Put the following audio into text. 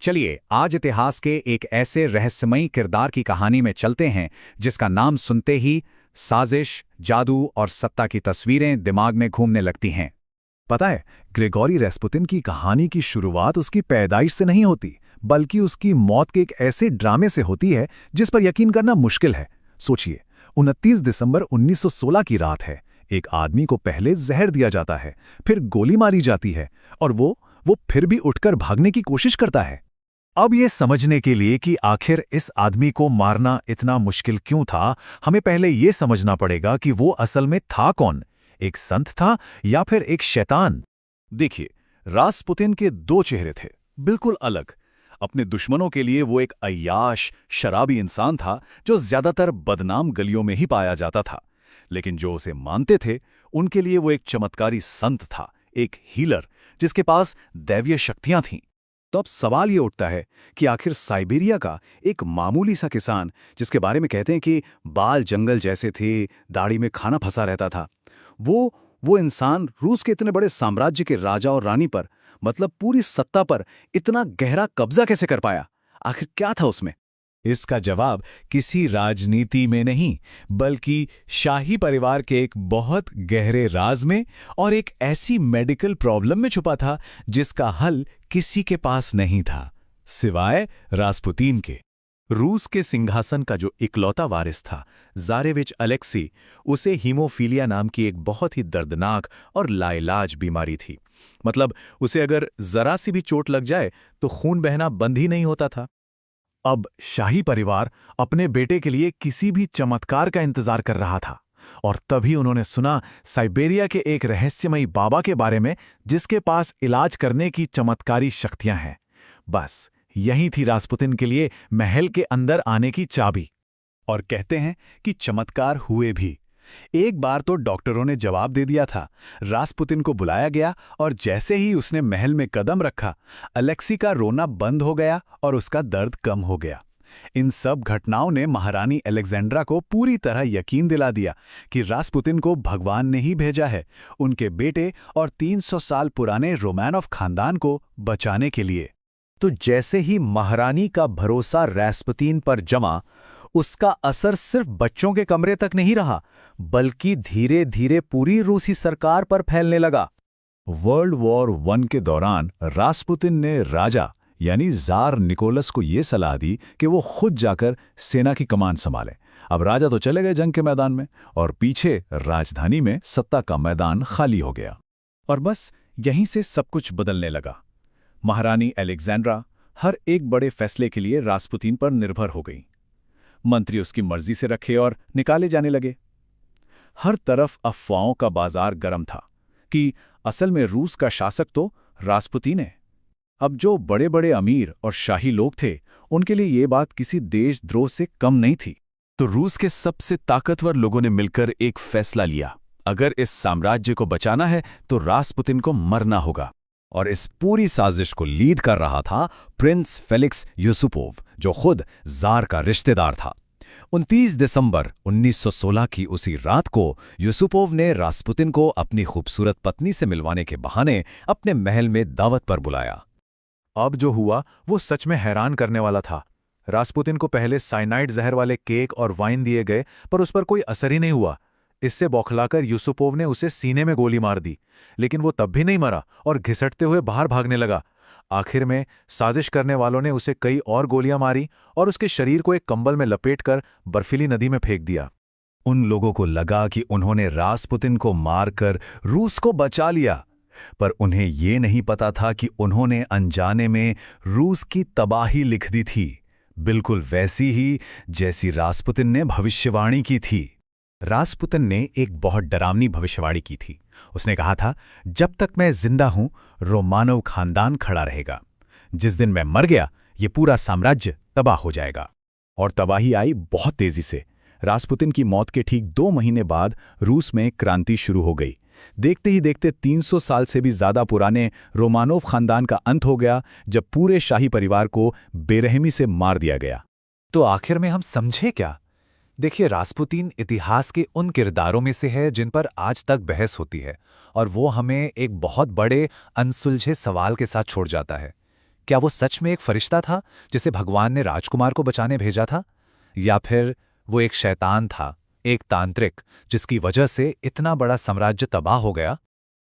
चलिए आज इतिहास के एक ऐसे रहस्यमयी किरदार की कहानी में चलते हैं जिसका नाम सुनते ही साजिश, जादू और सत्ता की तस्वीरें दिमाग में घूमने लगती हैं। पता है, ग्रेगोरी रेस्पुतिन की कहानी की शुरुआत उसकी पैदाइश से नहीं होती, बल्कि उसकी मौत के एक ऐसे ड्रामे से होती है जिस पर यकीन करना मुश्किल है। सोचिए, 29 दिसंबर 1916 की रात है। एक आदमी को पहले जहर दिया जाता है, फिर गोली मारी जाती है और वो फिर भी उठकर भागने की कोशिश करता है। अब ये समझने के लिए कि आखिर इस आदमी को मारना इतना मुश्किल क्यों था, हमें पहले ये समझना पड़ेगा कि वो असल में था कौन, एक संत था या फिर एक शैतान। देखिए, रासपुतिन के दो चेहरे थे, बिल्कुल अलग। अपने दुश्मनों के लिए वो एक अय्याश, शराबी इंसान था जो ज्यादातर बदनाम गलियों में ही पाया जाता था। लेकिन जो उसे मानते थे, उनके लिए वो एक चमत्कारी संत था, एक हीलर जिसके पास दैवीय शक्तियां थीं। तो अब सवाल ये उठता है कि आखिर साइबेरिया का एक मामूली सा किसान, जिसके बारे में कहते हैं कि बाल जंगल जैसे थे, दाढ़ी में खाना फंसा रहता था, वो इंसान रूस के इतने बड़े साम्राज्य के राजा और रानी पर, मतलब पूरी सत्ता पर इतना गहरा कब्जा कैसे कर पाया? आखिर क्या था उसमें? इसका जवाब किसी राजनीति में नहीं, बल्कि शाही परिवार के एक बहुत गहरे राज में और एक ऐसी मेडिकल प्रॉब्लम में छुपा था जिसका हल किसी के पास नहीं था, सिवाय रासपुतीन के। रूस के सिंहासन का जो इकलौता वारिस था, ज़ारेविच अलेक्सी, उसे हीमोफीलिया नाम की एक बहुत ही दर्दनाक और लाइलाज बीमारी थी। मतलब उसे अगर जरा सी भी चोट लग जाए तो खून बहना बंद ही नहीं होता था। अब शाही परिवार अपने बेटे के लिए किसी भी चमत्कार का इंतजार कर रहा था, और तभी उन्होंने सुना साइबेरिया के एक रहस्यमयी बाबा के बारे में जिसके पास इलाज करने की चमत्कारी शक्तियां हैं। बस यही थी रासपुतिन के लिए महल के अंदर आने की चाबी। और कहते हैं कि चमत्कार हुए भी। एक बार तो डॉक्टरों ने जवाब दे दिया था। रासपुतिन को बुलाया गया और जैसे ही उसने महल में कदम रखा, अलेक्सी का रोना बंद हो गया और उसका दर्द कम हो गया। इन सब घटनाओं ने महारानी अलेक्जेंड्रा को पूरी तरह यकीन दिला दिया कि रासपुतिन को भगवान ने ही भेजा है, उनके बेटे और 300 साल पुराने रोमानोव खानदान को बचाने के लिए। तो जैसे ही महारानी का भरोसा रासपुतिन पर जमा, उसका असर सिर्फ बच्चों के कमरे तक नहीं रहा, बल्कि धीरे धीरे पूरी रूसी सरकार पर फैलने लगा। वर्ल्ड वॉर 1 के दौरान रासपुतिन ने राजा यानी ज़ार निकोलस को ये सलाह दी कि वो खुद जाकर सेना की कमान संभाले। अब राजा तो चले गए जंग के मैदान में, और पीछे राजधानी में सत्ता का मैदान खाली हो गया। और बस यहीं से सब कुछ बदलने लगा। महारानी अलेक्जेंड्रा हर एक बड़े फैसले के लिए रासपुतिन पर निर्भर हो गई। मंत्री उसकी मर्जी से रखे और निकाले जाने लगे। हर तरफ अफवाहों का बाजार गर्म था कि असल में रूस का शासक तो रासपुतिन है। अब जो बड़े बड़े अमीर और शाही लोग थे, उनके लिए ये बात किसी देशद्रोह से कम नहीं थी। तो रूस के सबसे ताकतवर लोगों ने मिलकर एक फैसला लिया, अगर इस साम्राज्य को बचाना है तो रासपुतिन को मरना होगा। और इस पूरी साजिश को लीड कर रहा था प्रिंस फेलिक्स यूसुपोव, जो खुद ज़ार का रिश्तेदार था। 29 दिसंबर 1916 की उसी रात को यूसुपोव ने रासपुतिन को अपनी खूबसूरत पत्नी से मिलवाने के बहाने अपने महल में दावत पर बुलाया। अब जो हुआ वो सच में हैरान करने वाला था। रासपुतिन को पहले साइनाइड जहर वाले केक और वाइन दिए गए, पर उस पर कोई असर ही नहीं हुआ। इससे बौखलाकर यूसुपोव ने उसे सीने में गोली मार दी, लेकिन वो तब भी नहीं मरा और घिसटते हुए बाहर भागने लगा। आखिर में साजिश करने वालों ने उसे कई और गोलियां मारी और उसके शरीर को एक कंबल में लपेटकर बर्फीली नदी में फेंक दिया। उन लोगों को लगा कि उन्होंने रासपुतिन को मारकर रूस को बचा लिया, पर उन्हें ये नहीं पता था कि उन्होंने अनजाने में रूस की तबाही लिख दी थी, बिल्कुल वैसी ही जैसी रासपुतिन ने भविष्यवाणी की थी। रासपुतिन ने एक बहुत डरावनी भविष्यवाणी की थी। उसने कहा था, जब तक मैं जिंदा हूं, रोमानोव खानदान खड़ा रहेगा। जिस दिन मैं मर गया, ये पूरा साम्राज्य तबाह हो जाएगा। और तबाही आई बहुत तेजी से। रासपुतिन की मौत के ठीक 2 महीने बाद रूस में क्रांति शुरू हो गई। देखते ही देखते 300 साल से भी ज्यादा पुराने रोमानोव खानदान का अंत हो गया, जब पूरे शाही परिवार को बेरहमी से मार दिया गया। तो आखिर में हम समझे क्या? देखिए, रासपुतिन इतिहास के उन किरदारों में से है जिन पर आज तक बहस होती है, और वो हमें एक बहुत बड़े अनसुलझे सवाल के साथ छोड़ जाता है क्या वो सच में एक फरिश्ता था जिसे भगवान ने राजकुमार को बचाने भेजा था, या फिर वो एक शैतान था, एक तांत्रिक, जिसकी वजह से इतना बड़ा साम्राज्य तबाह हो गया?